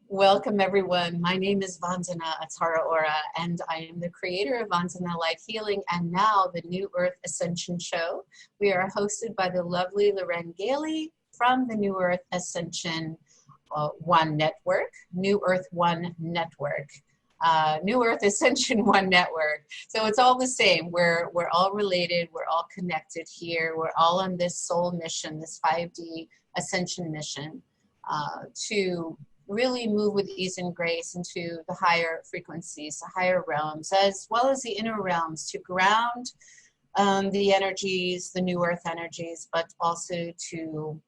Welcome, everyone. My name is Vandana Light, and I am the creator of Vandana Light Healing and now the New Earth Ascension Show. We are hosted by the lovely Loren Gailey from the New Earth Ascension One Network, New Earth One Network, New Earth Ascension One Network. So it's all the same. We're all related. We're all connected here. We're all on this soul mission, this 5D ascension mission to really move with ease and grace into the higher frequencies, the higher realms, as well as the inner realms, to ground the energies, the new earth energies, but also to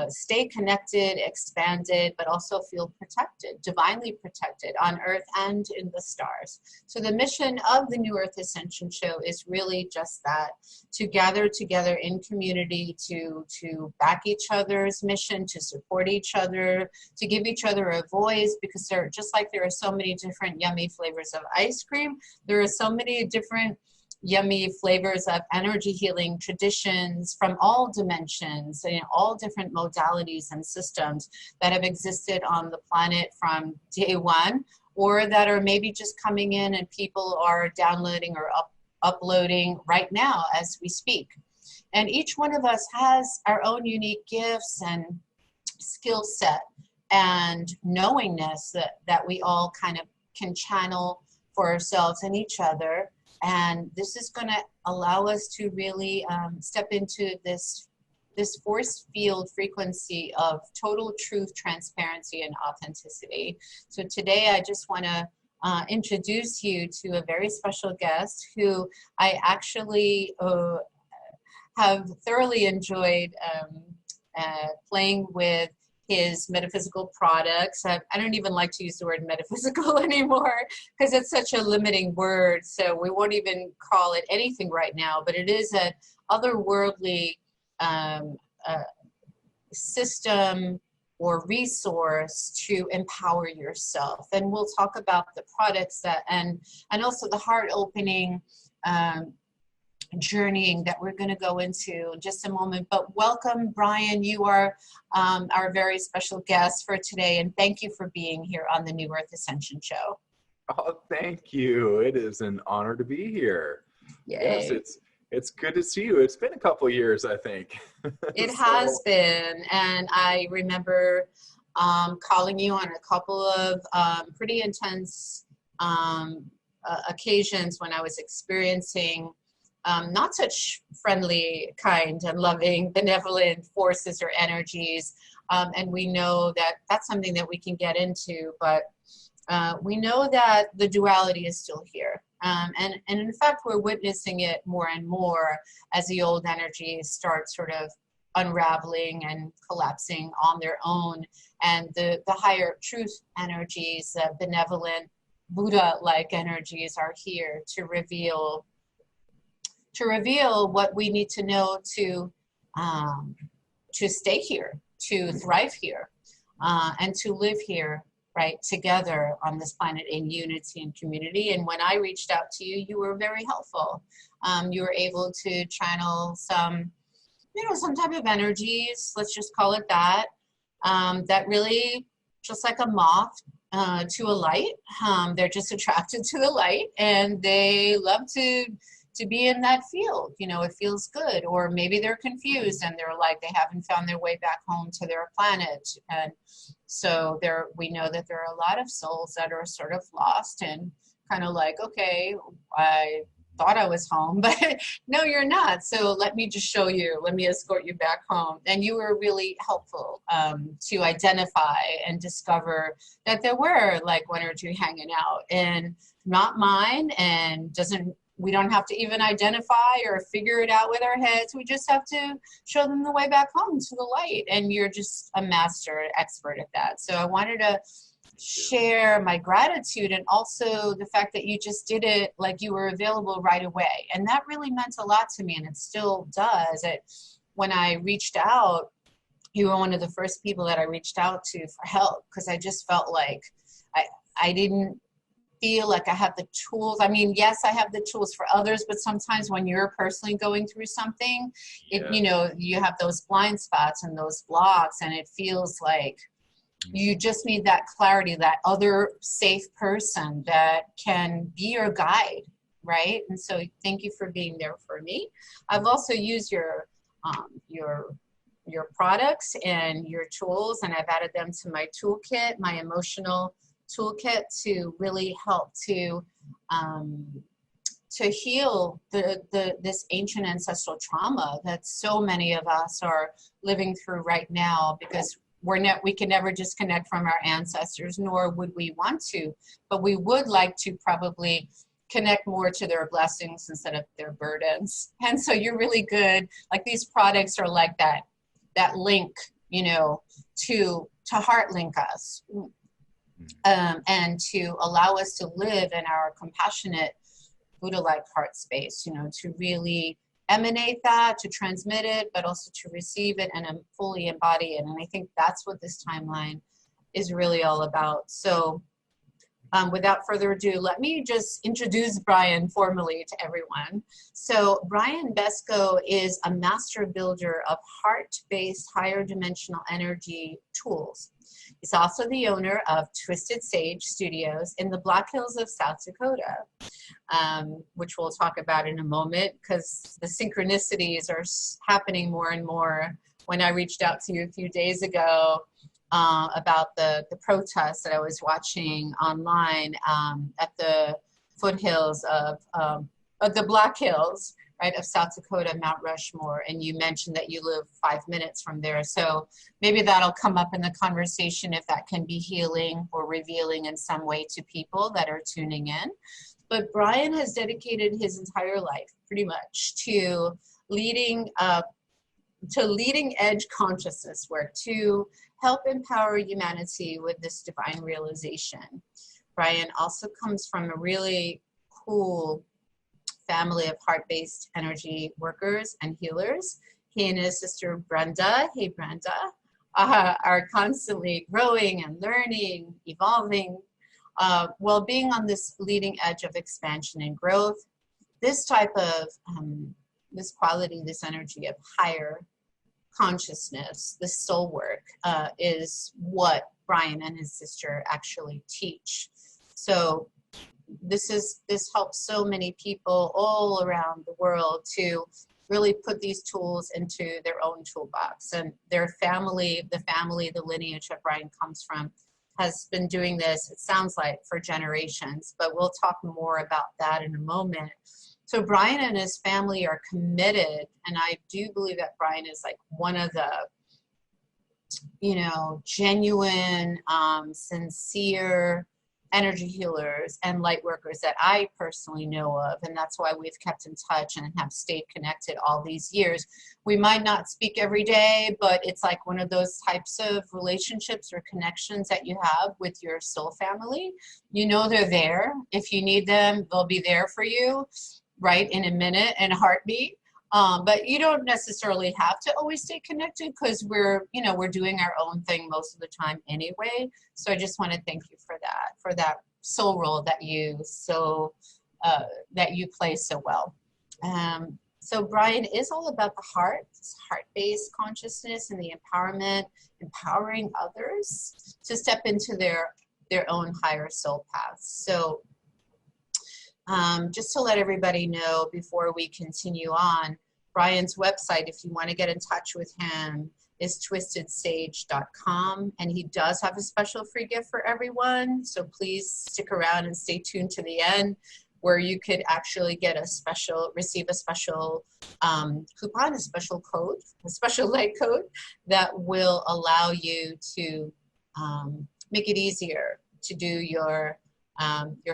stay connected, expanded, but also feel protected, divinely protected on earth and in the stars. So the mission of the New Earth Ascension Show is really just that, to gather together in community, to back each other's mission, to support each other, to give each other a voice, because there, just like there are so many different yummy flavors of ice cream, there are so many different yummy flavors of energy healing traditions from all dimensions and all different modalities and systems that have existed on the planet from day one, or that are maybe just coming in and people are downloading or uploading right now as we speak. And each one of us has our own unique gifts and skill set and knowingness that we all kind of can channel for ourselves and each other. And this is going to allow us to really step into this force field frequency of total truth, transparency, and authenticity. So today I just want to introduce you to a very special guest who I actually have thoroughly enjoyed playing with his metaphysical products. I don't even like to use the word metaphysical anymore because it's such a limiting word. So we won't even call it anything right now, but it is an otherworldly system or resource to empower yourself. And we'll talk about the products that, and also the heart opening journeying that we're going to go into in just a moment. But welcome, Brian. You are our very special guest for today, and thank you for being here on the New Earth Ascension Show. Oh, thank you. It is an honor to be here. Yay. Yes, it's good to see you. It's been a couple of years, I think. It has been, and I remember calling you on a couple of pretty intense occasions when I was experiencing not such friendly, kind, and loving, benevolent forces or energies. And we know that that's something that we can get into, but we know that the duality is still here. And in fact, we're witnessing it more and more as the old energies start sort of unraveling and collapsing on their own. And the higher truth energies, benevolent, Buddha-like energies are here to reveal what we need to know to stay here, to thrive here, and to live here, right, together on this planet in unity and community. And when I reached out to you, you were very helpful. You were able to channel some type of energies, let's just call it that, that really, just like a moth to a light, they're just attracted to the light, and they love to be in that field. It feels good. Or maybe they're confused and they're like, they haven't found their way back home to their planet. And so we know that there are a lot of souls that are sort of lost and kind of like, okay, I thought I was home, but no, you're not. So let me just show you, let me escort you back home. And you were really helpful to identify and discover that there were like one or two hanging out, and not mine, and we don't have to even identify or figure it out with our heads. We just have to show them the way back home to the light. And you're just a master expert at that. So I wanted to share my gratitude, and also the fact that you just did it like you were available right away. And that really meant a lot to me, and it still does. When I reached out, you were one of the first people that I reached out to for help, because I just felt like I didn't feel like I have the tools. I mean, yes, I have the tools for others, but sometimes when you're personally going through something, you have those blind spots and those blocks, and it feels like You just need that clarity, that other safe person that can be your guide, right? And so thank you for being there for me. I've also used your products and your tools, and I've added them to my toolkit, my emotional toolkit, to really help to heal this ancient ancestral trauma that so many of us are living through right now, because we can never disconnect from our ancestors, nor would we want to, but we would like to probably connect more to their blessings instead of their burdens. And so you're really good. Like, these products are like that link, you know, to heart link us, and to allow us to live in our compassionate Buddha-like heart space, you know, to really emanate that, to transmit it, but also to receive it and fully embody it. And I think that's what this timeline is really all about. So without further ado, let me just introduce Brian formally to everyone. So Brian Besco is a master builder of heart-based higher dimensional energy tools. He's also the owner of Twistedsage Studios in the Black Hills of South Dakota, which we'll talk about in a moment, because the synchronicities are happening more and more. When I reached out to you a few days ago about the protests that I was watching online at the foothills of the Black Hills, right, of South Dakota, Mount Rushmore, and you mentioned that you live 5 minutes from there. So maybe that'll come up in the conversation, if that can be healing or revealing in some way to people that are tuning in. But Brian has dedicated his entire life pretty much to leading edge consciousness work to help empower humanity with this divine realization. Brian also comes from a really cool family of heart-based energy workers and healers. He and his sister Brenda, hey Brenda, are constantly growing and learning, evolving, while being on this leading edge of expansion and growth. This type of, this quality, this energy of higher consciousness, this soul work, is what Brian and his sister actually teach. So this helps so many people all around the world to really put these tools into their own toolbox. And their family, the lineage that Brian comes from, has been doing this, it sounds like, for generations, but we'll talk more about that in a moment. So Brian and his family are committed, and I do believe that Brian is like one of the, you know, genuine, sincere energy healers and light workers that I personally know of, and that's why we've kept in touch and have stayed connected all these years. We might not speak every day, but it's like one of those types of relationships or connections that you have with your soul family. You know they're there. If you need them, they'll be there for you, right, in a minute, in a heartbeat. But you don't necessarily have to always stay connected, because we're doing our own thing most of the time anyway. So I just want to thank you for that soul role that you play so well. So Brian is all about the heart, heart-based consciousness, and the empowering others to step into their own higher soul paths. So just to let everybody know before we continue on, Brian's website, if you want to get in touch with him, is twistedsage.com, and he does have a special free gift for everyone. So please stick around and stay tuned to the end, where you could actually receive a special coupon, a special code, a special light code that will allow you to make it easier to do your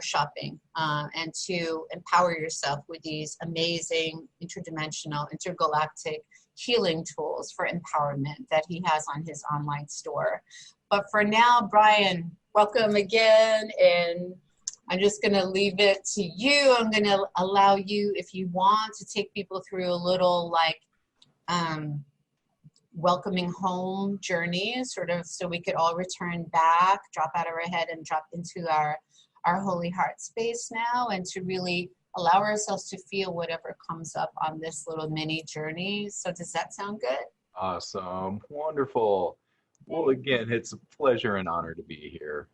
shopping and to empower yourself with these amazing interdimensional, intergalactic healing tools for empowerment that he has on his online store. But for now, Brian, welcome again, and I'm just going to leave it to you. I'm going to allow you, if you want, to take people through a little welcoming home journey, sort of, so we could all return back, drop out of our head and drop into our holy heart space now, and to really allow ourselves to feel whatever comes up on this little mini journey. So does that sound good? Awesome. Wonderful. Well, again, it's a pleasure and honor to be here.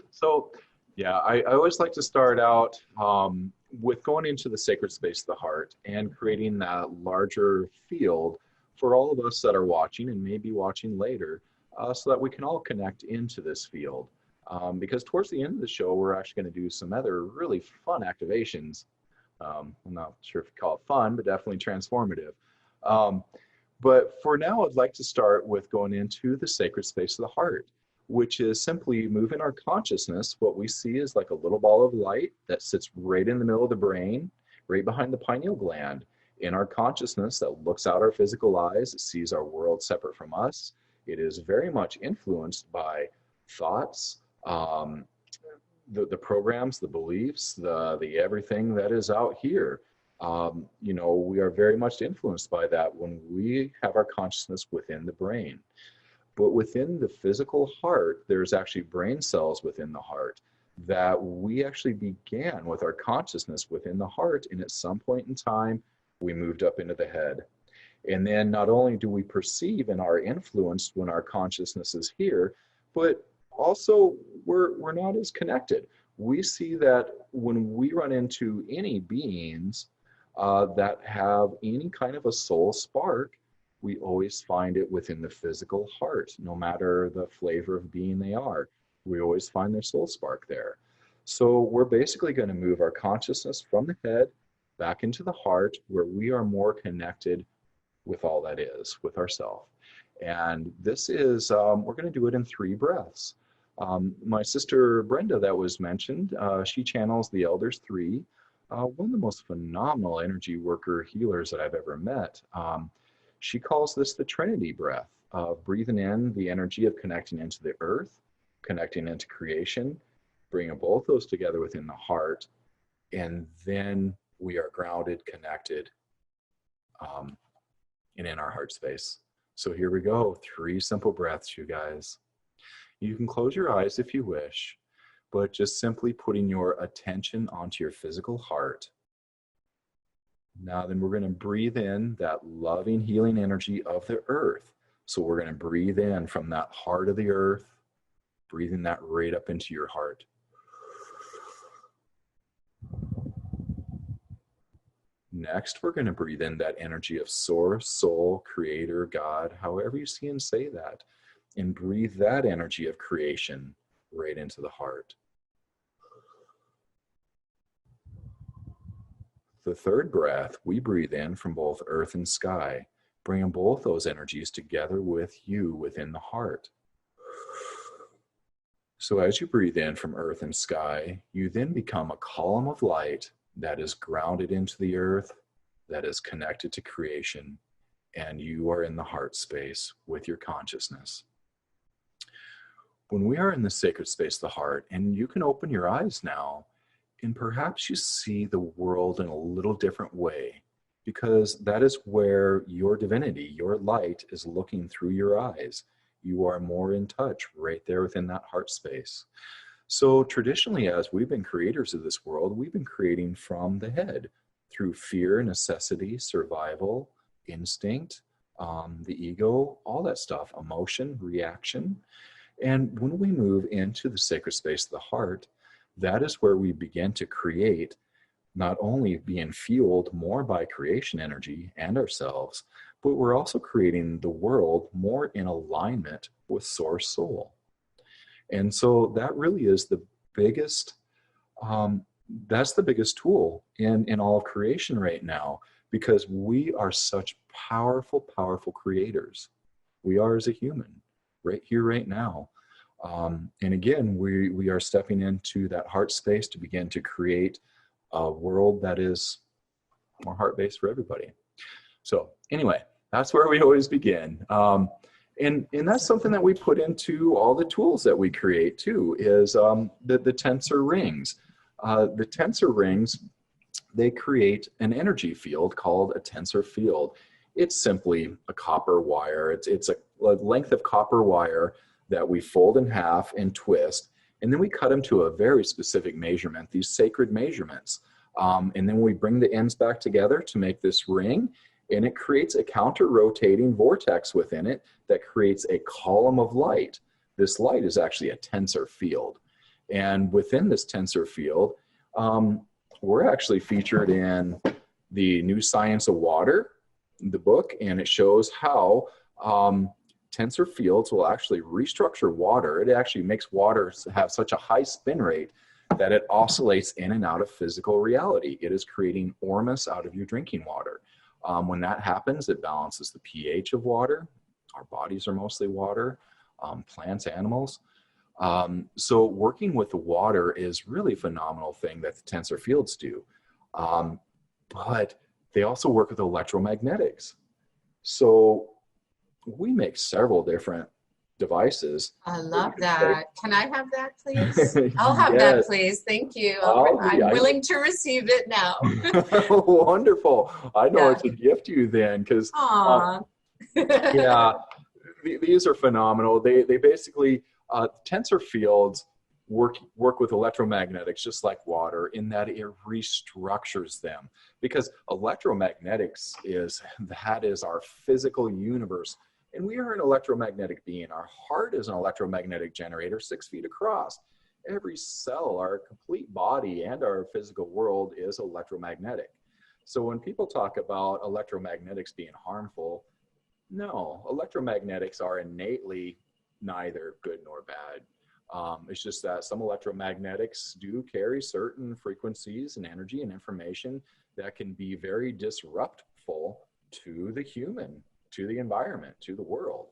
So, yeah, I always like to start out with going into the sacred space of the heart and creating that larger field for all of us that are watching and maybe watching later, so that we can all connect into this field. Because towards the end of the show, we're actually going to do some other really fun activations. I'm not sure if you call it fun, but definitely transformative. Um, but for now, I'd like to start with going into the sacred space of the heart, which is simply moving our consciousness. What we see is like a little ball of light that sits right in the middle of the brain, right behind the pineal gland. In our consciousness that looks out our physical eyes, it sees our world separate from us. It is very much influenced by thoughts, the programs, the beliefs, the everything that is out here. We are very much influenced by that when we have our consciousness within the brain. But within the physical heart, there's actually brain cells within the heart that we actually began with our consciousness within the heart. And at some point in time, we moved up into the head. And then not only do we perceive and are influenced when our consciousness is here, but also we're not as connected. We see that when we run into any beings that have any kind of a soul spark, we always find it within the physical heart, no matter the flavor of being they are. We always find their soul spark there. So we're basically going to move our consciousness from the head back into the heart, where we are more connected with all that is, with ourself. And this is, we're going to do it in 3 breaths. My sister Brenda, that was mentioned, she channels the Elders 3, one of the most phenomenal energy worker healers that I've ever met. She calls this the Trinity breath, breathing in the energy of connecting into the earth, connecting into creation, bringing both those together within the heart, and then we are grounded, connected, and in our heart space. So here we go, 3 simple breaths, you guys. You can close your eyes if you wish, but just simply putting your attention onto your physical heart. Now then, we're going to breathe in that loving, healing energy of the earth. So we're going to breathe in from that heart of the earth, breathing that right up into your heart. Next, we're going to breathe in that energy of source, soul, creator, God, however you see and say that, and breathe that energy of creation right into the heart. The third breath, we breathe in from both earth and sky, bringing both those energies together with you within the heart. So as you breathe in from earth and sky, you then become a column of light that is grounded into the earth, that is connected to creation, and you are in the heart space with your consciousness. When we are in the sacred space of the heart, and you can open your eyes now, and perhaps you see the world in a little different way, because that is where your divinity, your light, is looking through your eyes. You are more in touch right there within that heart space. So traditionally, as we've been creators of this world, we've been creating from the head through fear, necessity, survival, instinct, the ego, all that stuff, emotion, reaction. And when we move into the sacred space of the heart, that is where we begin to create, not only being fueled more by creation energy and ourselves, but we're also creating the world more in alignment with source soul. And so that really is the biggest, that's the biggest tool in all of creation right now, because we are such powerful, powerful creators. We are as a human, right here, right now. And again, we are stepping into that heart space to begin to create a world that is more heart-based for everybody. So anyway, that's where we always begin. And that's something that we put into all the tools that we create too, is the Tensor Rings. The Tensor Rings, they create an energy field called a tensor field. It's simply a copper wire. It's a length of copper wire that we fold in half and twist, and then we cut them to a very specific measurement, these sacred measurements. And then we bring the ends back together to make this ring, and it creates a counter-rotating vortex within it that creates a column of light. This light is actually a tensor field. And within this tensor field, we're actually featured in the New Science of Water, the book, and it shows how tensor fields will actually restructure water. It actually makes water have such a high spin rate that it oscillates in and out of physical reality. It is creating ormus out of your drinking water. When that happens, it balances the pH of water. Our bodies are mostly water, plants, animals. So working with the water is really a phenomenal thing that the tensor fields do. But they also work with electromagnetics. So we make several different devices. I love that. Can I have that, please? I'll have Yes. that, please. Thank you. I'm willing to receive it now. Wonderful. I know Yeah. it's a gift to you then, because Aww. yeah, these are phenomenal. They basically, tensor fields work with electromagnetics just like water, in that it restructures them, because electromagnetics is our physical universe, and we are an electromagnetic being. Our heart is an electromagnetic generator 6 feet across. Every cell, our complete body, and our physical world is electromagnetic. So when people talk about electromagnetics being harmful, no, electromagnetics are innately neither good nor bad. It's just that some electromagnetics do carry certain frequencies and energy and information that can be very disruptful to the human, to the environment, to the world.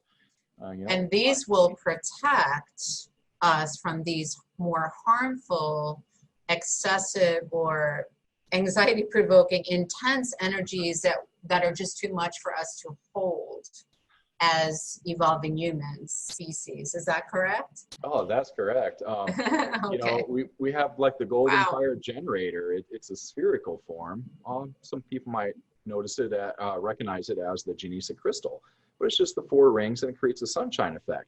And these will protect us from these more harmful, excessive, or anxiety-provoking, intense energies that are just too much for us to hold as evolving human species. Is that correct? Oh, that's correct. Okay. You know, we have like the golden Wow. fire generator. It's a spherical form. Some people might recognize it as the Genesis crystal, but it's just the 4 rings, and it creates a sunshine effect.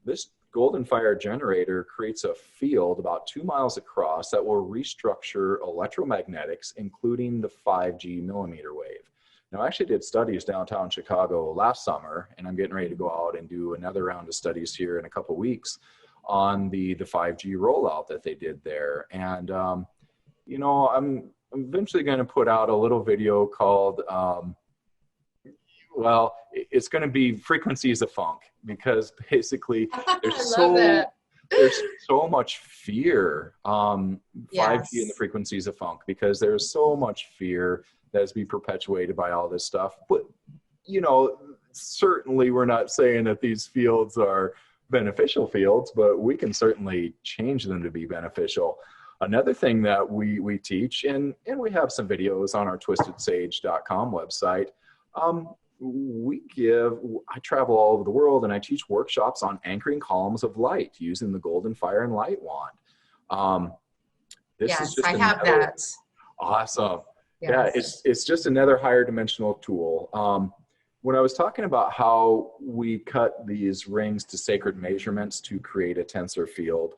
This golden fire generator creates a field about 2 miles across that will restructure electromagnetics, including the 5G millimeter wave. Now, I actually did studies downtown Chicago last summer, and I'm getting ready to go out and do another round of studies here in a couple of weeks on the 5G rollout that they did there. And, you know, I'm eventually going to put out a little video called, well, it's going to be Frequencies of Funk, because basically there's so much fear, 5G and the frequencies of funk, because there's so much fear that is being perpetuated by all this stuff. But, you know, certainly we're not saying that these fields are beneficial fields, but we can certainly change them to be beneficial. Another thing that we teach, and we have some videos on our twistedsage.com website, I travel all over the world, and I teach workshops on anchoring columns of light using the golden fire and light wand. I have that. Awesome. Yes. Yeah, it's just another higher dimensional tool. When I was talking about how we cut these rings to sacred measurements to create a tensor field,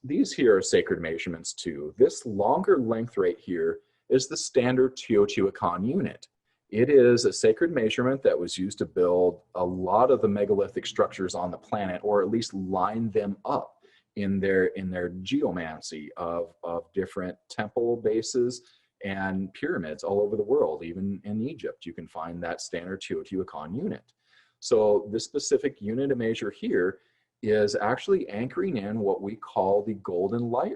these here are sacred measurements too. This longer length right here is the standard Teotihuacan unit. It is a sacred measurement that was used to build a lot of the megalithic structures on the planet, or at least line them up in their geomancy of different temple bases and pyramids all over the world. Even in Egypt, you can find that standard Teotihuacan unit. So this specific unit of measure here is actually anchoring in what we call the golden light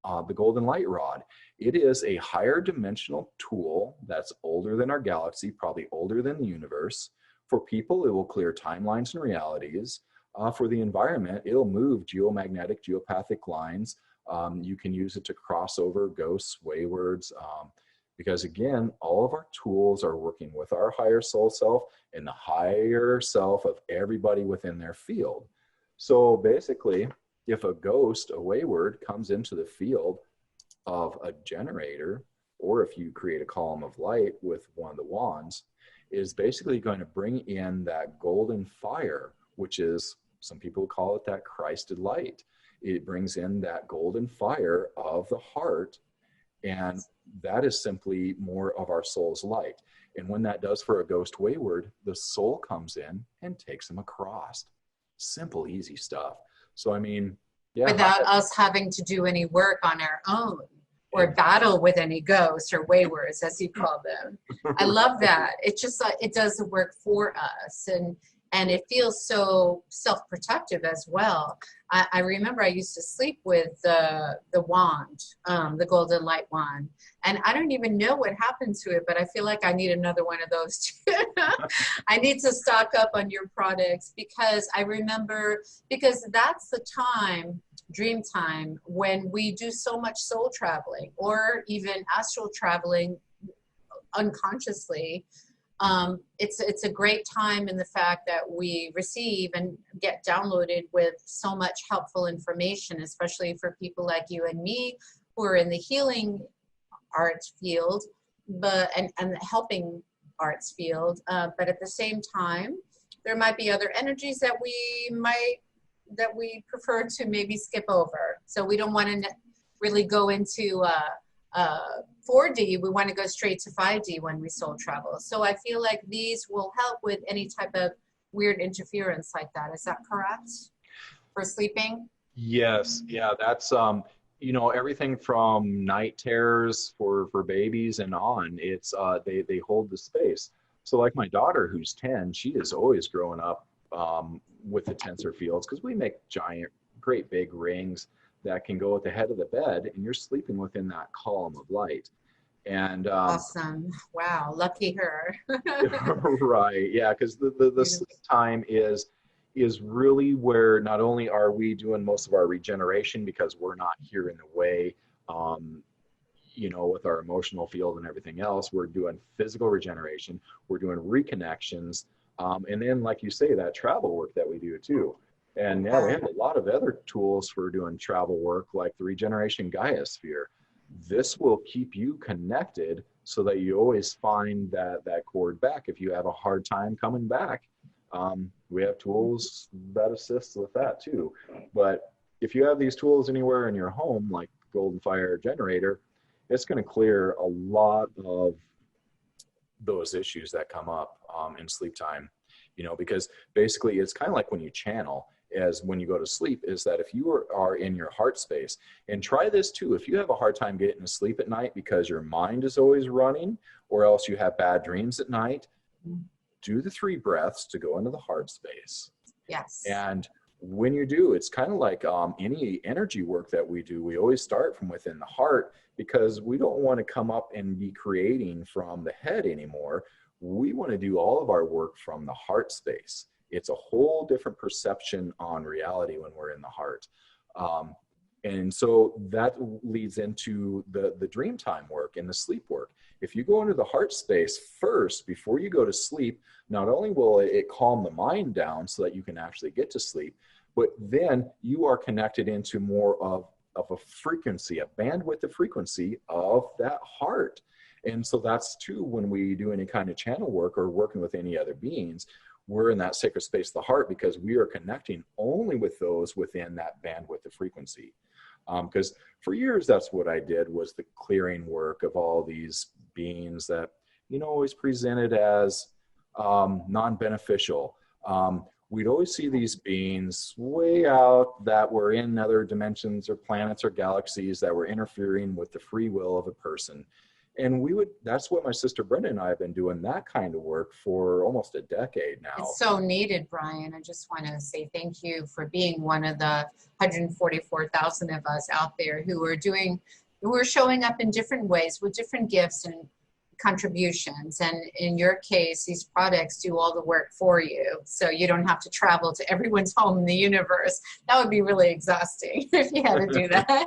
rod. It is a higher dimensional tool that's older than our galaxy, probably older than the universe. For people, it will clear timelines and realities. For the environment, it'll move geopathic lines. You can use it to cross over ghosts, waywards, because again, all of our tools are working with our higher soul self and the higher self of everybody within their field. So basically, if a ghost, a wayward, comes into the field of a generator, or if you create a column of light with one of the wands, is basically going to bring in that golden fire, which is, some people call it that Christed light. It brings in that golden fire of the heart, and that is simply more of our soul's light. And when that does for a ghost wayward, the soul comes in and takes them across. Simple, easy stuff. So, I mean, yeah. Without us having to do any work on our own or battle with any ghosts or waywards, as you call them. I love that. It just, it does the work for us. And it feels so self-protective as well. I remember I used to sleep with the wand, the golden light wand. And I don't even know what happened to it, but I feel like I need another one of those too. I need to stock up on your products, because I remember, because that's the time, dream time, when we do so much soul traveling or even astral traveling unconsciously. It's a great time in the fact that we receive and get downloaded with so much helpful information, especially for people like you and me who are in the healing arts field, and the helping arts field. But at the same time, there might be other energies that we prefer to maybe skip over. So we don't want to really go into 4D, we want to go straight to 5D when we soul travel. So I feel like these will help with any type of weird interference like that. Is that correct? For sleeping? Yes. Yeah. That's, everything from night terrors for babies and on, it's, they hold the space. So like my daughter, who's 10, she is always growing up, with the tensor fields, because we make great big rings that can go at the head of the bed, and you're sleeping within that column of light. And awesome. Wow, lucky her. Right. Yeah, because the sleep time is really where not only are we doing most of our regeneration, because we're not here in the way, with our emotional field and everything else, we're doing physical regeneration, we're doing reconnections, and then, like you say, that travel work that we do too. And yeah, we have a lot of other tools for doing travel work, like the Regeneration Gaia Sphere. This will keep you connected so that you always find that cord back. If you have a hard time coming back, we have tools that assist with that too. But if you have these tools anywhere in your home, like Golden Fire Generator, it's going to clear a lot of those issues that come up in sleep time. Because basically it's kind of like when you channel, as when you go to sleep, is that if you are in your heart space, and try this too, if you have a hard time getting to sleep at night because your mind is always running, or else you have bad dreams at night, do the 3 breaths to go into the heart space. Yes. And when you do, it's kind of like any energy work that we do, we always start from within the heart, because we don't want to come up and be creating from the head anymore. We want to do all of our work from the heart space. It's a whole different perception on reality when we're in the heart. And so that leads into the dream time work and the sleep work. If you go into the heart space first, before you go to sleep, not only will it calm the mind down so that you can actually get to sleep, but then you are connected into more of a frequency, a bandwidth of frequency of that heart. And so that's too, when we do any kind of channel work or working with any other beings, we're in that sacred space of the heart, because we are connecting only with those within that bandwidth of frequency. Because for years, that's what I did, was the clearing work of all these beings that, always presented as non-beneficial. We'd always see these beings way out that were in other dimensions or planets or galaxies that were interfering with the free will of a person. And that's what my sister Brenda and I have been doing, that kind of work for almost a decade now. It's so needed, Brian. I just want to say thank you for being one of the 144,000 of us out there who are showing up in different ways with different gifts and contributions. And in your case, these products do all the work for you. So you don't have to travel to everyone's home in the universe. That would be really exhausting if you had to do that.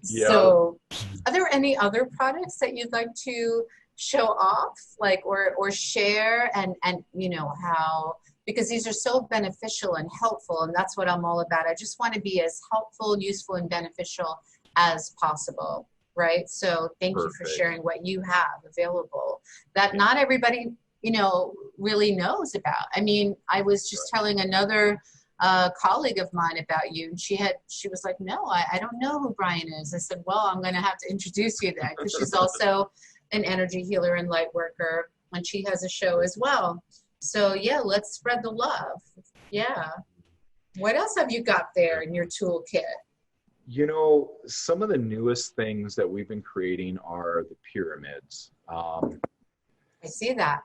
Yeah. So are there any other products that you'd like to show off, or share, and how, because these are so beneficial and helpful, and that's what I'm all about. I just want to be as helpful, useful, and beneficial as possible. Right. So thank you for sharing what you have available that not everybody, really knows about. I mean, I was just telling another colleague of mine about you, and she was like, no, I don't know who Brian is. I said, well, I'm going to have to introduce you then, because she's also an energy healer and light worker. and she has a show as well. So yeah, let's spread the love. Yeah. What else have you got there in your toolkit? You know, some of the newest things that we've been creating are the pyramids. I see that.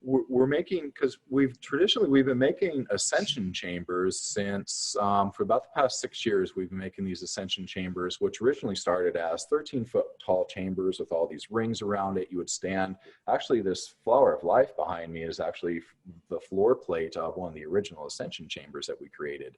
We're making, because we've been making Ascension Chambers since, for about the past 6 years, we've been making these Ascension Chambers, which originally started as 13-foot tall chambers with all these rings around it. You would stand, actually this flower of life behind me is actually the floor plate of one of the original Ascension Chambers that we created.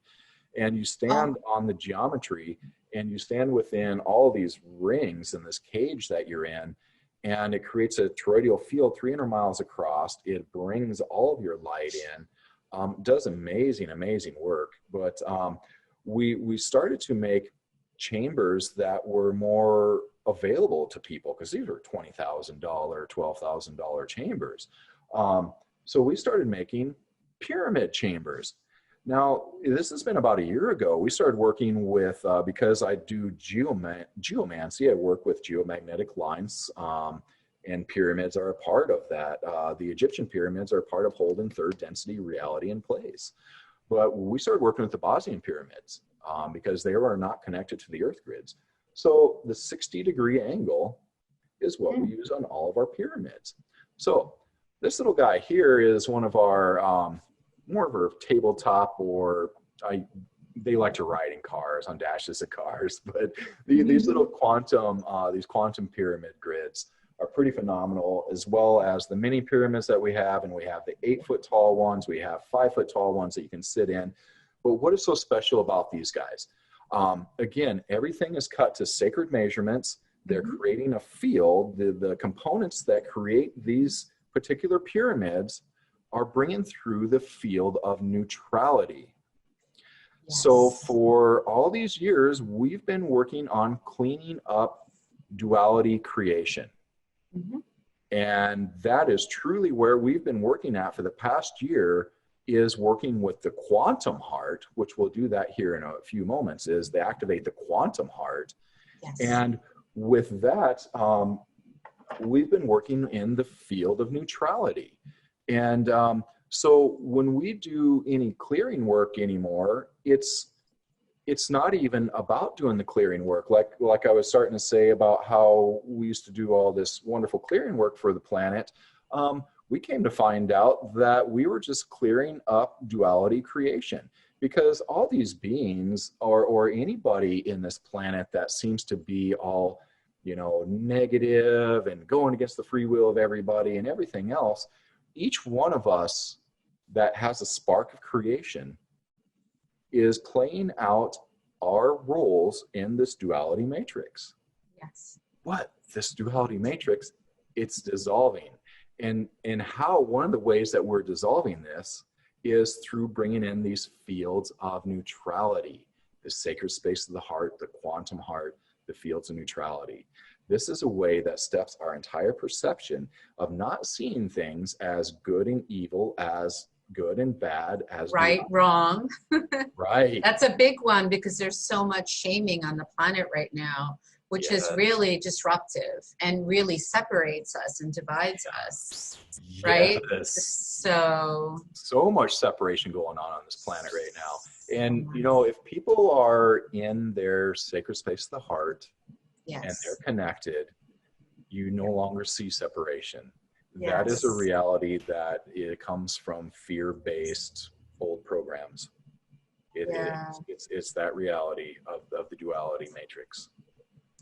And you stand on the geometry, and you stand within all these rings in this cage that you're in, and it creates a toroidal field 300 miles across. It brings all of your light in, does amazing work. But we started to make chambers that were more available to people, because these were $20,000, $12,000 chambers. So we started making pyramid chambers. Now, this has been about a year ago. We started working with, because I do geomancy, I work with geomagnetic lines, and pyramids are a part of that. The Egyptian pyramids are part of holding third density reality in place. But we started working with the Bosnian pyramids because they are not connected to the earth grids. So the 60-degree angle is what we use on all of our pyramids. So this little guy here is one of our, more of a tabletop, or they like to ride in cars, on dashes of cars, but these little quantum pyramid grids are pretty phenomenal, as well as the mini pyramids that we have. And we have the 8-foot tall ones, we have 5-foot tall ones that you can sit in. But what is so special about these guys? Again, everything is cut to sacred measurements. They're creating a field. The components that create these particular pyramids are bringing through the field of neutrality. Yes. So for all these years, we've been working on cleaning up duality creation. And that is truly where we've been working at for the past year, is working with the quantum heart, which we'll do that here in a few moments, is they activate the quantum heart. Yes. And with that, we've been working in the field of neutrality. And so when we do any clearing work anymore, it's not even about doing the clearing work. Like I was starting to say about how we used to do all this wonderful clearing work for the planet. We came to find out that we were just clearing up duality creation, because all these beings, or anybody in this planet that seems to be all, negative and going against the free will of everybody and everything else, each one of us that has a spark of creation is playing out our roles in this duality matrix. Yes. What? This duality matrix, it's dissolving. And how one of the ways that we're dissolving this is through bringing in these fields of neutrality, the sacred space of the heart, the quantum heart, the fields of neutrality. This is a way that steps our entire perception of not seeing things as good and evil, as good and bad, as right, wrong. Right. That's a big one, because there's so much shaming on the planet right now, which is really disruptive and really separates us and divides us. Yes. Right? So much separation going on this planet right now. And, if people are in their sacred space of the heart, yes, and they're connected, you no longer see separation. Yes. That is a reality that it comes from fear-based old programs. It's that reality of the duality matrix.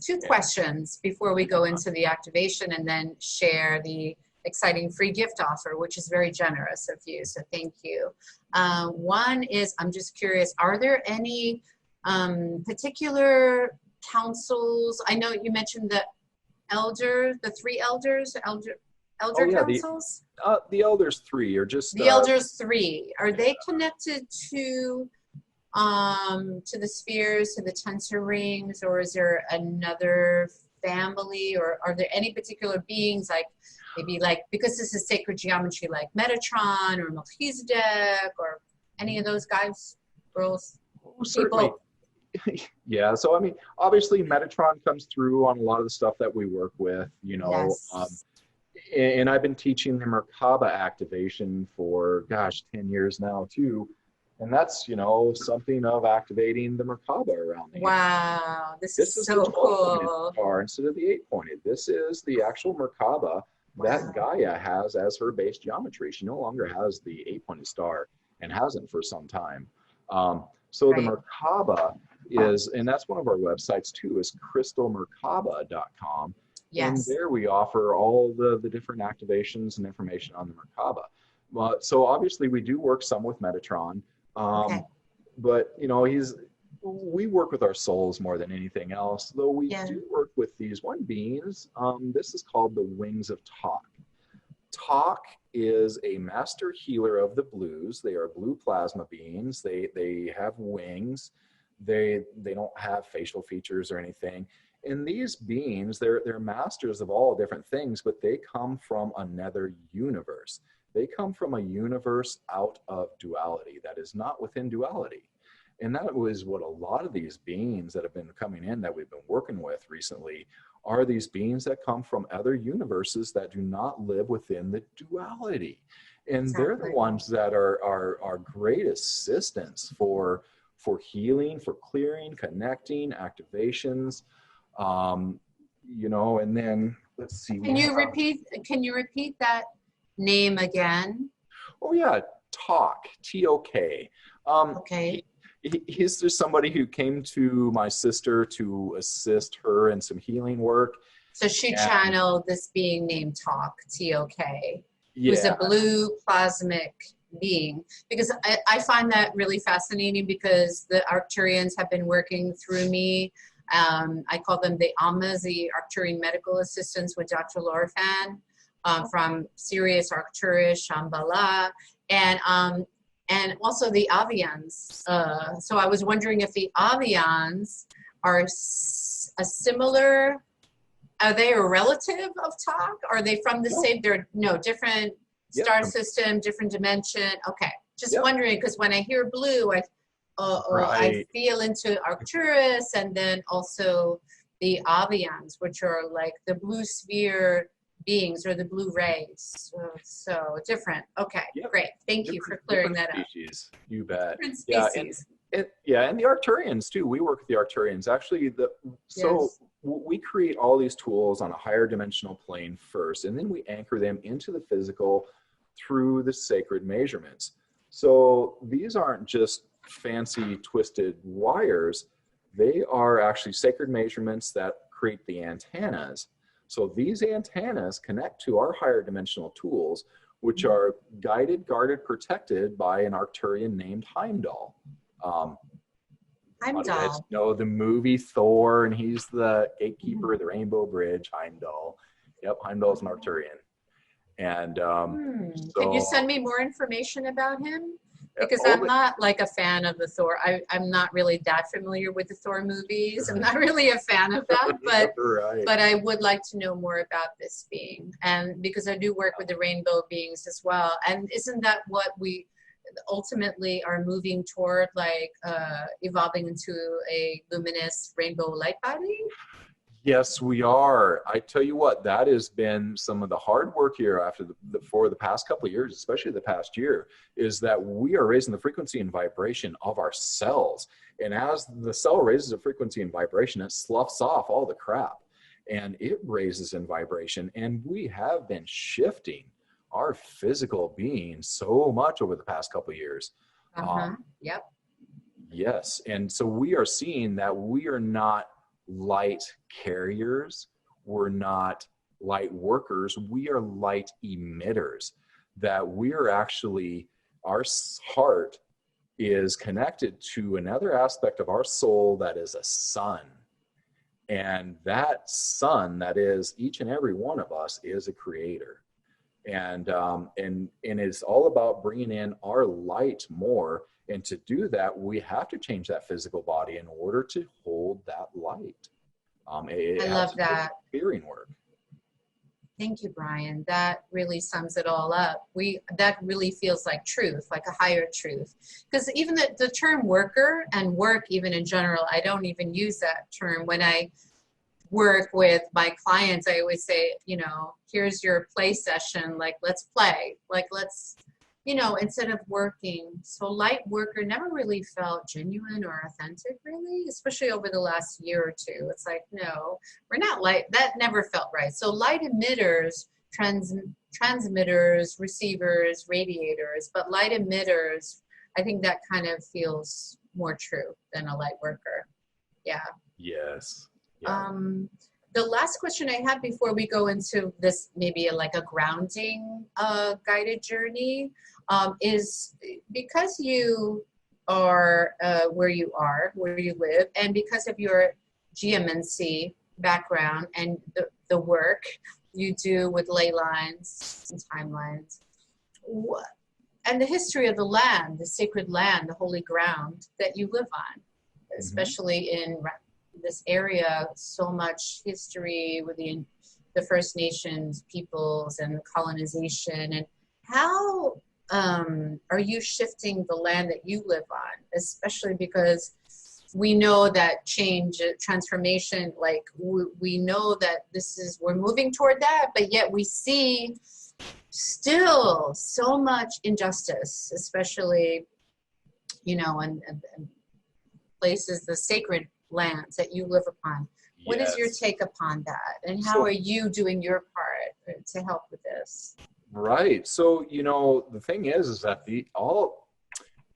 Two questions before we go into the activation, and then share the exciting free gift offer, which is very generous of you, so thank you. One is, I'm just curious, are there any particular councils? I know you mentioned the three elders, elder councils? The elders 3 are just... The elders 3, are they connected to the spheres, to the Tensor Rings, or is there another family, or are there any particular beings, because this is sacred geometry, like Metatron or Melchizedek, or any of those guys, girls, certainly. Yeah, so obviously Metatron comes through on a lot of the stuff that we work with, Yes. And I've been teaching the Merkaba activation for, gosh, 10 years now too. And that's, you know, something of activating the Merkaba around the Wow, this This is is the so 12-pointed cool. star instead of the 8-pointed. This is the actual Merkaba that Gaia has as her base geometry. She no longer has the 8-pointed star and hasn't for some time. So the Merkaba is, and that's one of our websites too, is crystalmerkaba.com. Yes. And there we offer all the different activations and information on the Merkaba. So obviously we do work some with Metatron, but you know, we work with our souls more than anything else, though we do work with these one beings. This is called the Wings of Talk. Talk is a master healer of the blues. They are blue plasma beings. They have wings. They don't have facial features or anything. And these beings, they're masters of all different things, but they come from another universe. They come from a universe out of duality that is not within duality. And that was what a lot of these beings that have been coming in that we've been working with recently are these beings that come from other universes that do not live within the duality. And they're the ones that are great assistants for healing, for clearing, connecting, activations, you know, and then let's see. Can you repeat that name again? Oh yeah, Talk, T-O-K. He's just somebody who came to my sister to assist her in some healing work. So she channeled this being named Talk, T-O-K, who's a blue plasmic being. Because I find that really fascinating because the Arcturians have been working through me. I call them the AMAs, the Arcturian Medical Assistants with Dr. Laura Fan from Sirius, Arcturus, Shambhala, and also the Avians. So I was wondering if the Avians are a similar, are they a relative of Talk? Are they from the same, they're different star system, different dimension? Okay, just wondering, because when I hear blue, I feel into Arcturus, and then also the Avians, which are like the blue sphere beings or the blue rays. So different. Okay, great. Thank you for clearing that up. Species, you bet. Different species. And the Arcturians too. We work with the Arcturians. Actually, we create all these tools on a higher dimensional plane first, and then we anchor them into the physical through the sacred measurements. So these aren't just fancy twisted wires. They are actually sacred measurements that create the antennas. So these antennas connect to our higher dimensional tools, which are guided, guarded, protected by an Arcturian named Heimdall. Heimdall. You know the movie Thor, and he's the gatekeeper of the Rainbow Bridge, Heimdall. Yep, Heimdall's an Arcturian. And can you send me more information about him? Because I'm not like a fan of the Thor. I'm not really that familiar with the Thor movies. I'm not really a fan of that, but I would like to know more about this being. And because I do work with the rainbow beings as well. And isn't that what we ultimately are moving toward, like evolving into a luminous rainbow light body? Yes, we are. I tell you what, that has been some of the hard work here for the past couple of years, especially the past year, is that we are raising the frequency and vibration of our cells. And as the cell raises the frequency and vibration, it sloughs off all the crap and it raises in vibration. And we have been shifting our physical being so much over the past couple of years. Yep. Yes. And so we are seeing that we are not light carriers, we're not light workers, we are light emitters. That we are actually, our heart is connected to another aspect of our soul that is a sun. And that sun, that is each and every one of us, is a creator. And it's all about bringing in our light more. And to do that, we have to change that physical body in order to hold that light. I love that. Clearing work. Thank you, Brian. That really sums it all up. That really feels like truth, like a higher truth. Because even the term worker and work, even in general, I don't even use that term. When work with my clients, I always say, you know, here's your play session, like, let's play, like, let's, you know, instead of working. So light worker never really felt genuine or authentic, really, especially over the last year or two. It's like, no, we're not light. That never felt right. So light emitters, transmitters, receivers, radiators, but light emitters, I think that kind of feels more true than a light worker. Yeah. Yes. Yeah. The last question I have before we go into this, maybe like a grounding guided journey, is because you are where you live, and because of your GMNC background and the work you do with ley lines and timelines, and the history of the land, the sacred land, the holy ground that you live on, especially in this area, so much history with the First Nations peoples and colonization, and how are you shifting the land that you live on, especially because we know that change, transformation, like we know that we're moving toward that, but yet we see still so much injustice, especially, you know, and places, the sacred lands that you live upon. What is your take upon that? And how are you doing your part to help with this? Right. So, you know, the thing is that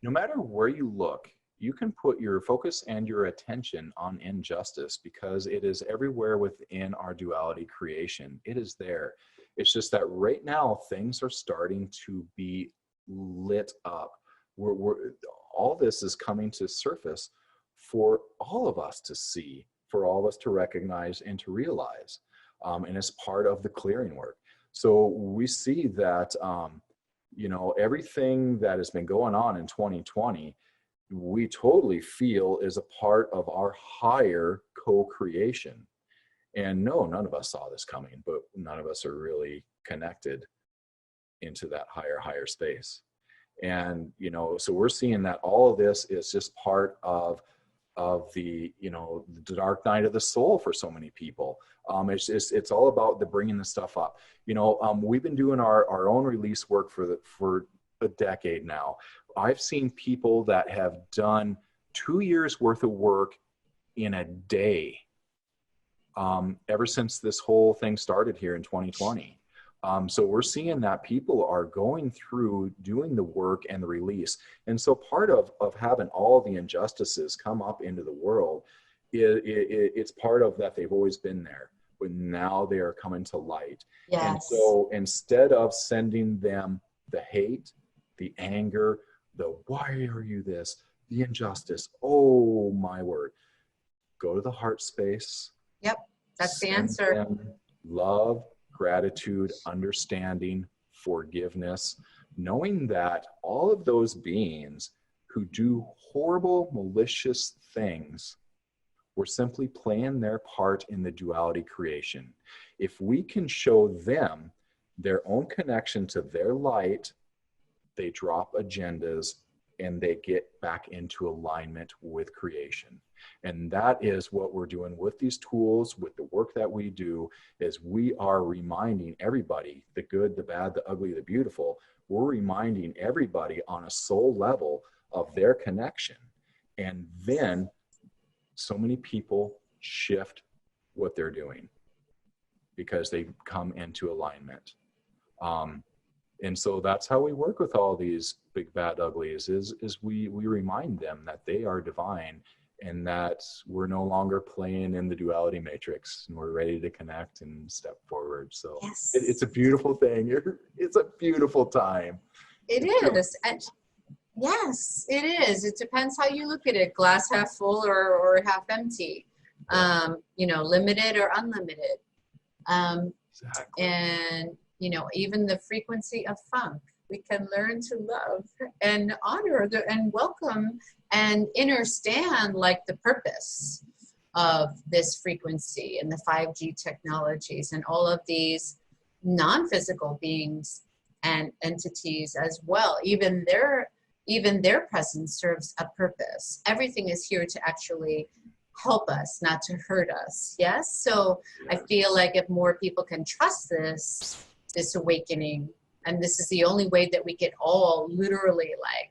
no matter where you look, you can put your focus and your attention on injustice, because it is everywhere within our duality creation. It is there. It's just that right now things are starting to be lit up. All this is coming to surface for all of us to see, for all of us to recognize and to realize, and as part of the clearing work. So we see that, you know, everything that has been going on in 2020, we totally feel is a part of our higher co-creation. And no, none of us saw this coming, but none of us are really connected into that higher space. And, you know, so we're seeing that all of this is just part of the, you know, the dark night of the soul for so many people. It's all about the bringing the stuff up. You know, we've been doing our own release work for a decade now. I've seen people that have done 2 years worth of work in a day, ever since this whole thing started here in 2020. So we're seeing that people are going through doing the work and the release. And so part of having all the injustices come up into the world, it's part of that they've always been there, but now they are coming to light. Yes. And so instead of sending them the hate, the anger, the why are you this, the injustice, oh my word, go to the heart space. Yep, that's the answer. Love, gratitude, understanding, forgiveness, knowing that all of those beings who do horrible, malicious things were simply playing their part in the duality creation. If we can show them their own connection to their light, they drop agendas and they get back into alignment with creation. And that is what we're doing with these tools, with the work that we do, is we are reminding everybody, the good, the bad, the ugly, the beautiful. We're reminding everybody on a soul level of their connection. And then so many people shift what they're doing because they come into alignment. And so that's how we work with all these big, bad, uglies, is we remind them that they are divine and that we're no longer playing in the duality matrix, and we're ready to connect and step forward. So yes. It's a beautiful thing. It's a beautiful time. It is. And yes, it is. It depends how you look at it, glass half full or half empty, you know, limited or unlimited. Exactly. And, you know, even the frequency of funk, we can learn to love and honor and welcome and understand, like, the purpose of this frequency and the 5G technologies and all of these non-physical beings and entities as well. Even their presence serves a purpose. Everything is here to actually help us, not to hurt us. Yes. So I feel like if more people can trust this awakening, and this is the only way that we can all literally like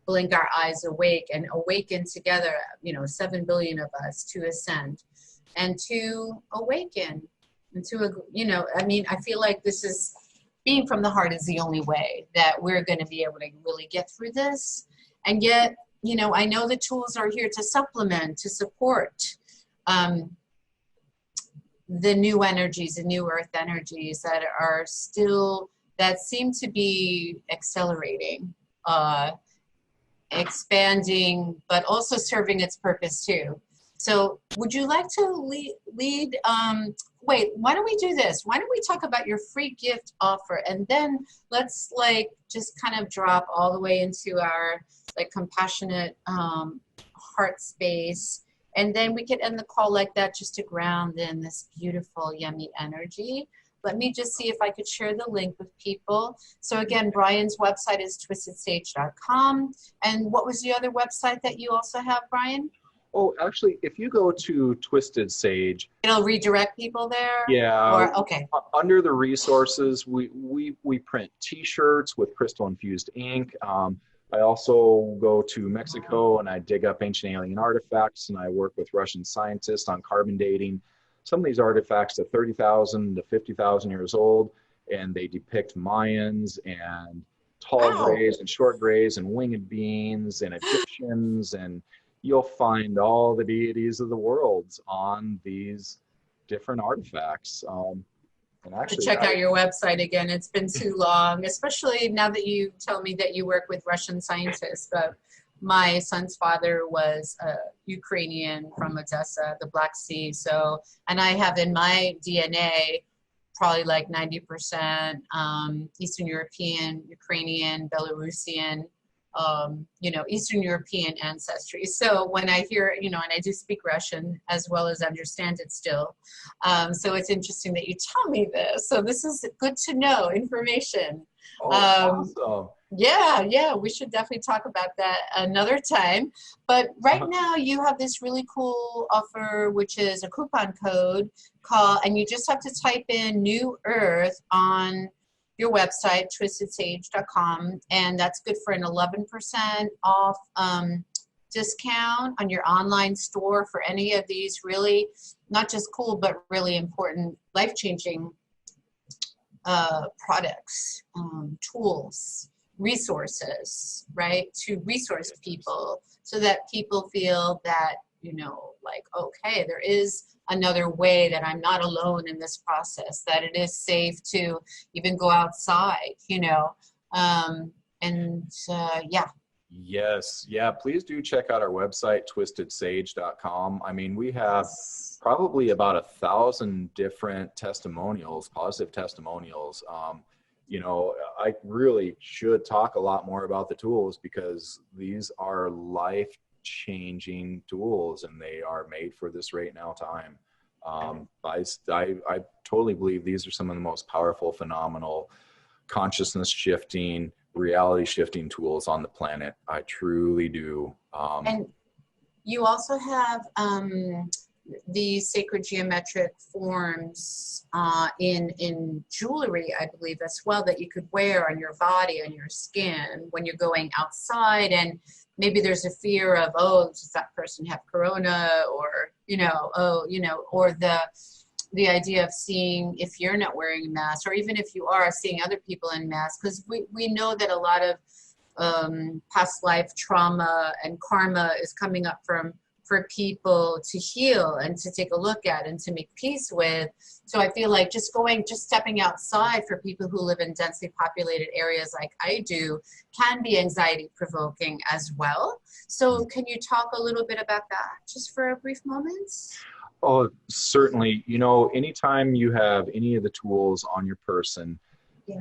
blink our eyes awake and awaken together, 7 billion of us to ascend and to awaken and to, I feel like this is being from the heart is the only way that we're going to be able to really get through this. And yet, I know the tools are here to supplement, to support the new energies, the new earth energies that are still, that seem to be accelerating, expanding, but also serving its purpose too. So would you like to lead wait, why don't we do this? Why don't we talk about your free gift offer, and then let's like just kind of drop all the way into our like compassionate heart space, and then we could end the call like that just to ground in this beautiful, yummy energy. Let me just see if I could share the link with people. So again, Brian's website is twistedsage.com. And what was the other website that you also have, Brian? Oh, actually, if you go to Twisted Sage, it'll redirect people there? Yeah. Or, okay. Under the resources, we print T-shirts with crystal-infused ink. I also go to Mexico and I dig up ancient alien artifacts, and I work with Russian scientists on carbon dating some of these artifacts to 30,000 to 50,000 years old, and they depict Mayans and tall grays and short grays and winged beings and Egyptians, and you'll find all the deities of the worlds on these different artifacts. And actually, to check out your website again. It's been too long, especially now that you tell me that you work with Russian scientists. But my son's father was Ukrainian from Odessa, the Black Sea. So, and I have in my DNA probably like 90% Eastern European, Ukrainian, Belarusian, Eastern European ancestry. So when I hear, and I do speak Russian as well as understand it still. So it's interesting that you tell me this. So this is good to know information. Awesome. Yeah, we should definitely talk about that another time. But right now you have this really cool offer, which is a coupon code and you just have to type in New Earth on your website, twistedsage.com, and that's good for an 11% off discount on your online store for any of these really not just cool but really important, life-changing products, tools, resources, right, to resource people so that people feel that, like, okay, there is another way, that I'm not alone in this process, that it is safe to even go outside, yeah. Yes. Yeah. Please do check out our website, twistedsage.com. I mean, we have probably about 1,000 different testimonials, positive testimonials. I really should talk a lot more about the tools because these are life-changing tools and they are made for this right now time. I totally believe these are some of the most powerful, phenomenal, consciousness shifting, reality shifting tools on the planet. I truly do. And you also have these sacred geometric forms in jewelry, I believe, as well, that you could wear on your body, on your skin when you're going outside. And maybe there's a fear of, does that person have corona, or or the idea of seeing, if you're not wearing a mask, or even if you are, seeing other people in masks, because we know that a lot of past life trauma and karma is coming up for people to heal and to take a look at and to make peace with. So I feel like just stepping outside for people who live in densely populated areas like I do can be anxiety provoking as well. So can you talk a little bit about that just for a brief moment? Oh, certainly. Anytime you have any of the tools on your person,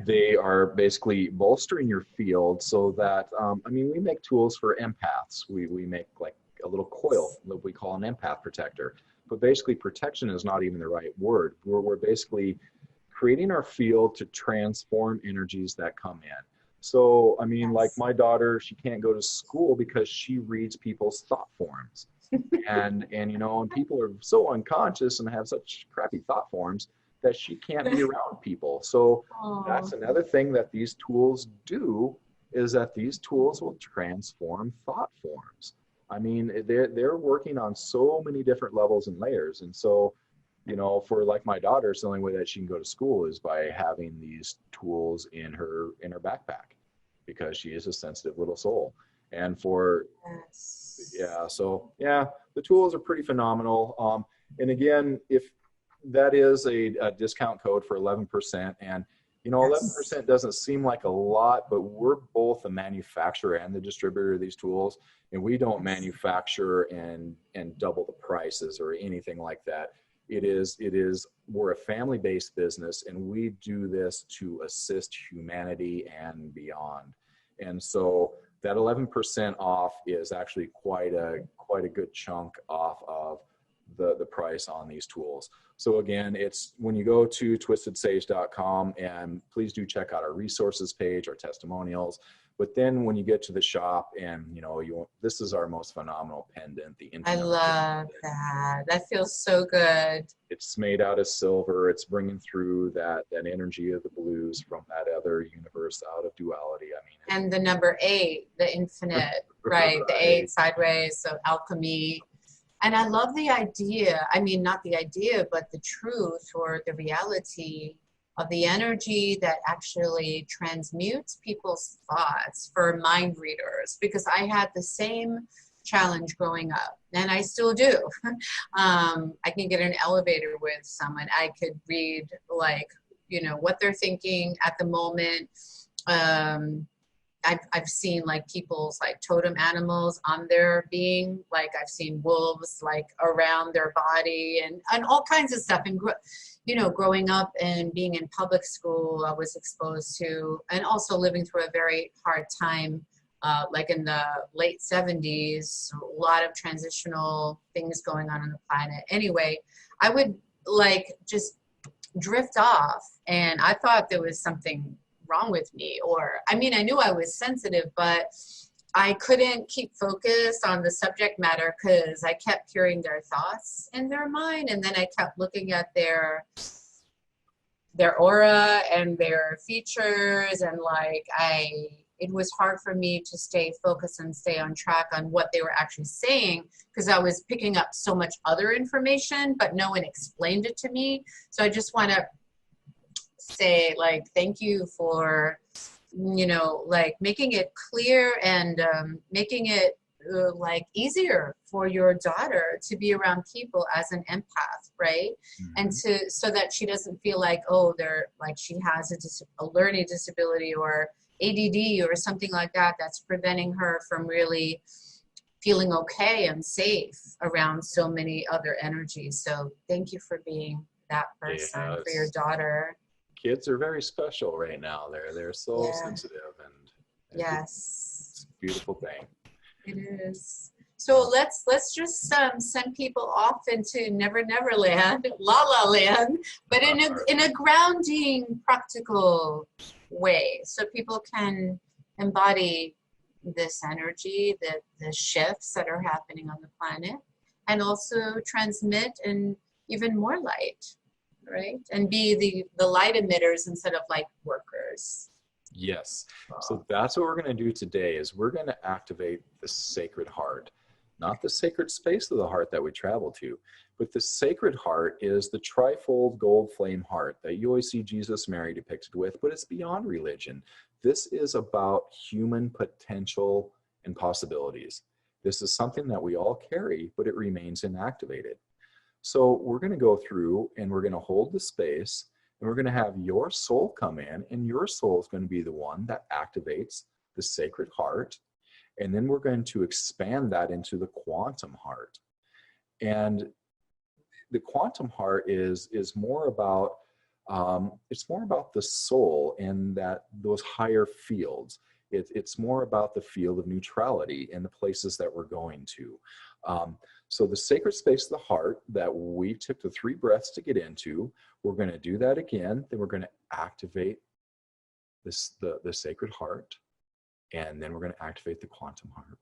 they are basically bolstering your field so that, we make tools for empaths. We make like a little coil that we call an empath protector. But basically protection is not even the right word. We're basically creating our field to transform energies that come in. So, like my daughter, she can't go to school because she reads people's thought forms. and you know, and people are so unconscious and have such crappy thought forms that she can't be around people. So that's another thing that these tools do, is that these tools will transform thought forms. I mean, they're working on so many different levels and layers. And so, you know, for like my daughter, the only way that she can go to school is by having these tools in her backpack, because she is a sensitive little soul. And for yeah, so yeah, the tools are pretty phenomenal. And again, if that is a discount code for 11%, and you know, 11% doesn't seem like a lot, but we're both the manufacturer and the distributor of these tools, and we don't manufacture and double the prices or anything like that. We're a family-based business, and we do this to assist humanity and beyond. And so that 11% off is actually quite a good chunk off of the price on these tools. So again, it's when you go to twistedsage.com, and please do check out our resources page, our testimonials. But then when you get to the shop, and you know, this is our most phenomenal pendant, the I love that. That feels so good. It's made out of silver. It's bringing through that energy of the blues from that other universe, out of duality. I mean, and the number 8, the infinite, right? The 8 sideways of alchemy. And I love the idea, I mean, not the idea, but the truth or the reality of the energy that actually transmutes people's thoughts for mind readers, because I had the same challenge growing up, and I still do. I can get an elevator with someone. I could read, like, you know, what they're thinking at the moment. I've seen like people's like totem animals on their being, like I've seen wolves like around their body and all kinds of stuff. And, you know, growing up and being in public school, I was exposed to, and also living through a very hard time, like in the late 70s, a lot of transitional things going on the planet. Anyway, I would like just drift off, and I thought there was something wrong with me, or I mean, I knew I was sensitive, but I couldn't keep focused on the subject matter because I kept hearing their thoughts in their mind, and then I kept looking at their aura and their features, and like it was hard for me to stay focused and stay on track on what they were actually saying, because I was picking up so much other information, but no one explained it to me. So I just want to say, like, thank you for, you know, like making it clear and making it like easier for your daughter to be around people as an empath, right? Mm-hmm. And so that she doesn't feel like, oh, they're like, she has a learning disability or ADD or something like that that's preventing her from really feeling okay and safe around so many other energies. So thank you for being that person for your daughter. Kids are very special right now. They're so sensitive, and it's a beautiful thing. It is. So let's just send people off into Never Never Land, La La Land, but in a grounding, practical way, so people can embody this energy, the shifts that are happening on the planet, and also transmit and even more light. Right? And be the light emitters instead of light workers. Yes. So that's what we're going to do today, is we're going to activate the sacred heart, not the sacred space of the heart that we travel to, but the sacred heart is the trifold gold flame heart that you always see Jesus, Mary depicted with, but it's beyond religion. This is about human potential and possibilities. This is something that we all carry, but it remains inactivated. So we're going to go through, and we're going to hold the space, and we're going to have your soul come in, and your soul is going to be the one that activates the sacred heart. And then we're going to expand that into the quantum heart. And the quantum heart is more about, it's more about the soul and those higher fields. It's more about the field of neutrality and the places that we're going to. So the sacred space of the heart that we took the 3 breaths to get into, we're going to do that again. Then we're going to activate the sacred heart, and then we're going to activate the quantum heart.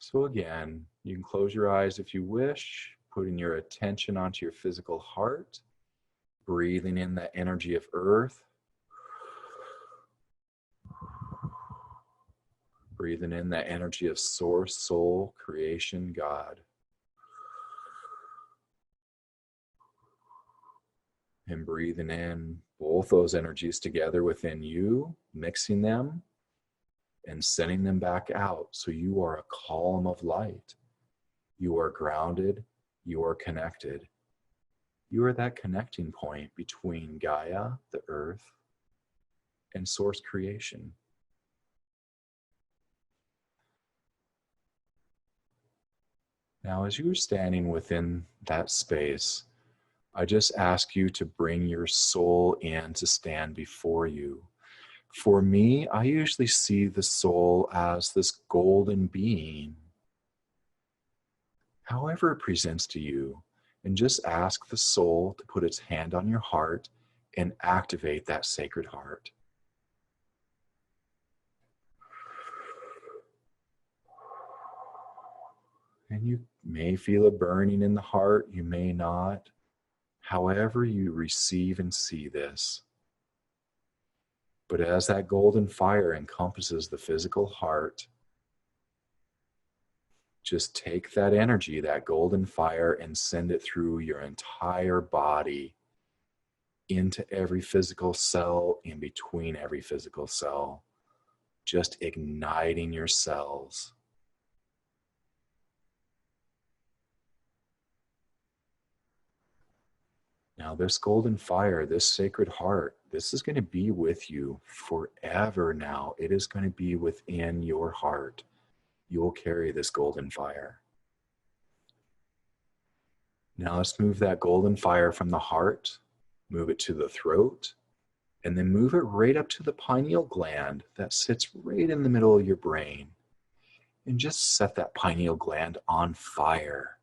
So again, you can close your eyes if you wish, putting your attention onto your physical heart, breathing in that energy of earth, breathing in that energy of source, soul, creation, God. And breathing in both those energies together within you, mixing them and sending them back out. So you are a column of light. You are grounded. You are connected. You are that connecting point between Gaia, the earth, and source creation. Now, as you're standing within that space, I just ask you to bring your soul in to stand before you. For me, I usually see the soul as this golden being, however it presents to you, and just ask the soul to put its hand on your heart and activate that sacred heart. And you may feel a burning in the heart, you may not. However you receive and see this. But as that golden fire encompasses the physical heart, just take that energy, that golden fire, and send it through your entire body, into every physical cell, in between every physical cell, just igniting your cells. Now, this golden fire, this sacred heart, this is going to be with you forever now. It is going to be within your heart. You will carry this golden fire. Now let's move that golden fire from the heart, move it to the throat, and then move it right up to the pineal gland that sits right in the middle of your brain. And just set that pineal gland on fire.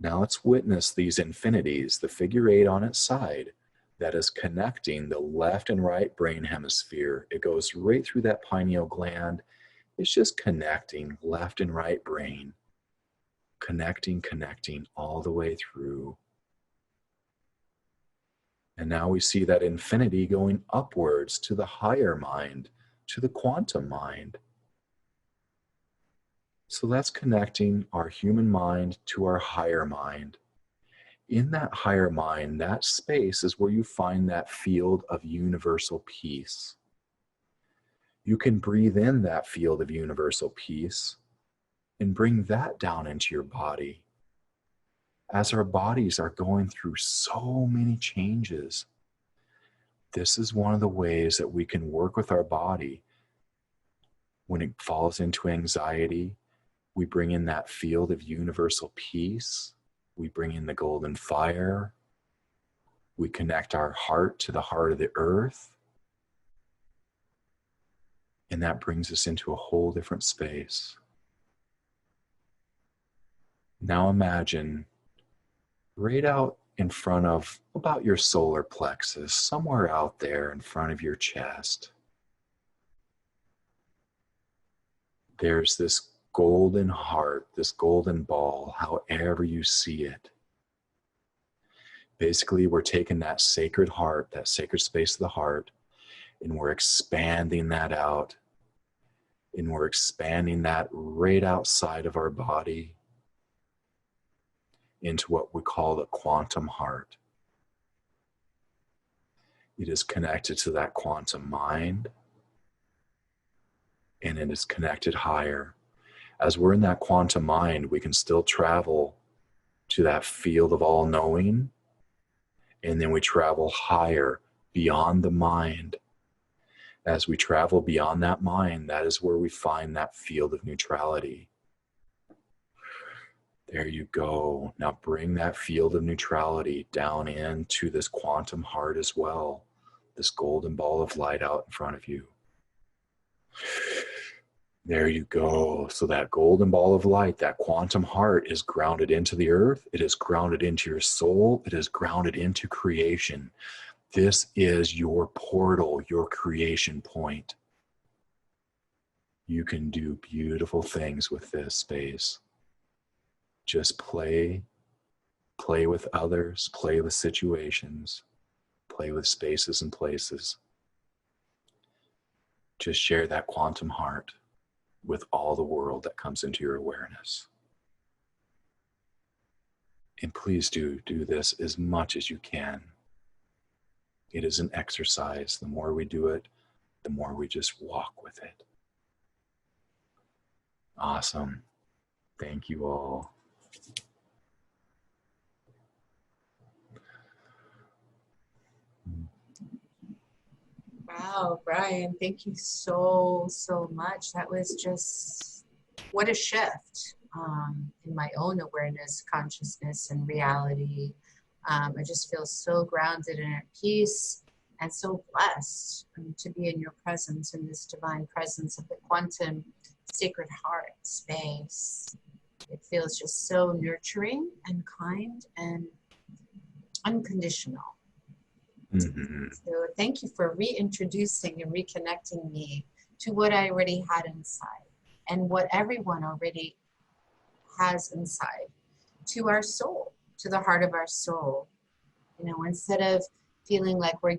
Now let's witness these infinities, the figure 8 on its side, that is connecting the left and right brain hemisphere. It goes right through that pineal gland. It's just connecting left and right brain. Connecting all the way through. And now we see that infinity going upwards to the higher mind, to the quantum mind. So that's connecting our human mind to our higher mind. In that higher mind, that space is where you find that field of universal peace. You can breathe in that field of universal peace and bring that down into your body. As our bodies are going through so many changes, this is one of the ways that we can work with our body. When it falls into anxiety, we bring in that field of universal peace. We bring in the golden fire. We connect our heart to the heart of the earth. And that brings us into a whole different space. Now imagine right out in front of about your solar plexus, somewhere out there in front of your chest, there's this golden heart, this golden ball, however you see it. Basically, we're taking that sacred heart, that sacred space of the heart, and we're expanding that out. And we're expanding that right outside of our body into what we call the quantum heart. It is connected to that quantum mind, and it is connected higher. As we're in that quantum mind, we can still travel to that field of all-knowing, and then we travel higher beyond the mind. As we travel beyond that mind, that is where we find that field of neutrality. There you go. Now bring that field of neutrality down into this quantum heart as well. This golden ball of light out in front of you. There you go. So that golden ball of light, that quantum heart, is grounded into the earth. It is grounded into your soul. It is grounded into creation. This is your portal, your creation point. You can do beautiful things with this space. Just play with others, play with situations, play with spaces and places. Just share that quantum heart with all the world that comes into your awareness. And please do this as much as you can. It is an exercise. The more we do it, the more we just walk with it. Awesome. Thank you all. Wow, Brian, thank you so much. That was just, what a shift in my own awareness, consciousness, and reality. I just feel so grounded and at peace and so blessed to be in your presence, in this divine presence of the quantum sacred heart space. It feels just so nurturing and kind and unconditional. Mm-hmm. So thank you for reintroducing and reconnecting me to what I already had inside and what everyone already has inside, to our soul, to the heart of our soul. You know, instead of feeling like we're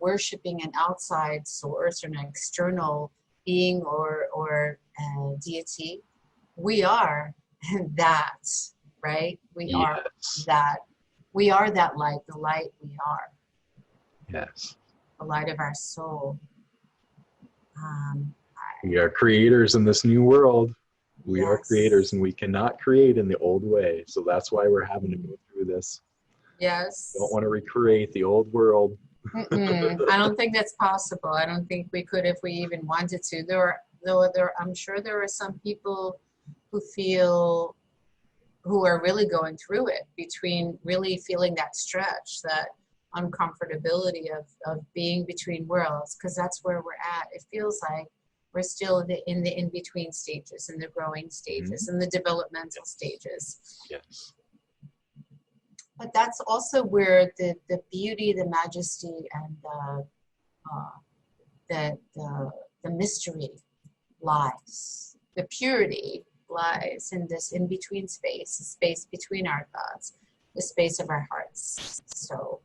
worshiping an outside source or an external being or deity, we are that, right? We are that. We are that light, the light we are. Yes. The light of our soul. We are creators in this new world. We Yes. are creators, and we cannot create in the old way. So that's why we're having to go through this. Yes. Don't want to recreate the old world. I don't think that's possible. I don't think we could if we even wanted to. I'm sure there are some people who are really going through it, between really feeling that stretch, that uncomfortability of being between worlds, because that's where we're at. It feels like we're still in the in-between stages, in the growing stages, in the developmental stages. Yes. But that's also where the beauty, the majesty, and the mystery lies. The purity lies in this in-between space, the space between our thoughts, the space of our hearts. So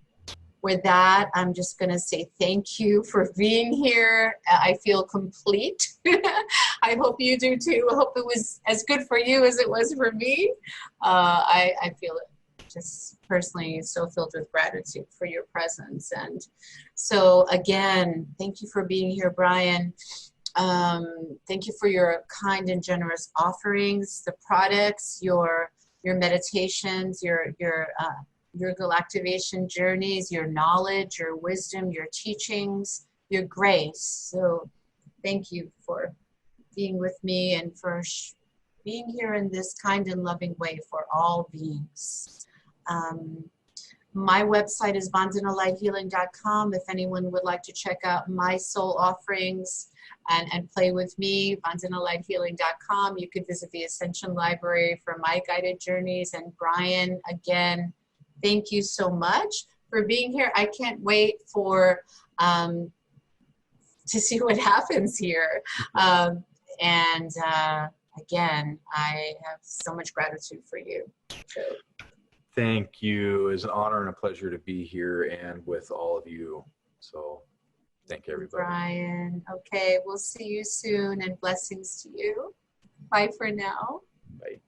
with that, I'm just going to say thank you for being here. I feel complete. I hope you do too. I hope it was as good for you as it was for me. I feel it just personally so filled with gratitude for your presence. And so again, thank you for being here, Brian. Thank you for your kind and generous offerings, the products, your meditations, your galactivation journeys, your knowledge, your wisdom, your teachings, your grace. So thank you for being with me and for being here in this kind and loving way for all beings. My website is VandanaLightHealing.com. If anyone would like to check out my soul offerings and play with me, VandanaLightHealing.com. You could visit the Ascension Library for my guided journeys. And Brian, again, thank you so much for being here. I can't wait for to see what happens here. Again, I have so much gratitude for you. So. Thank you. It's an honor and a pleasure to be here and with all of you. So thank you, everybody. Brian. Okay, we'll see you soon, and blessings to you. Bye for now. Bye.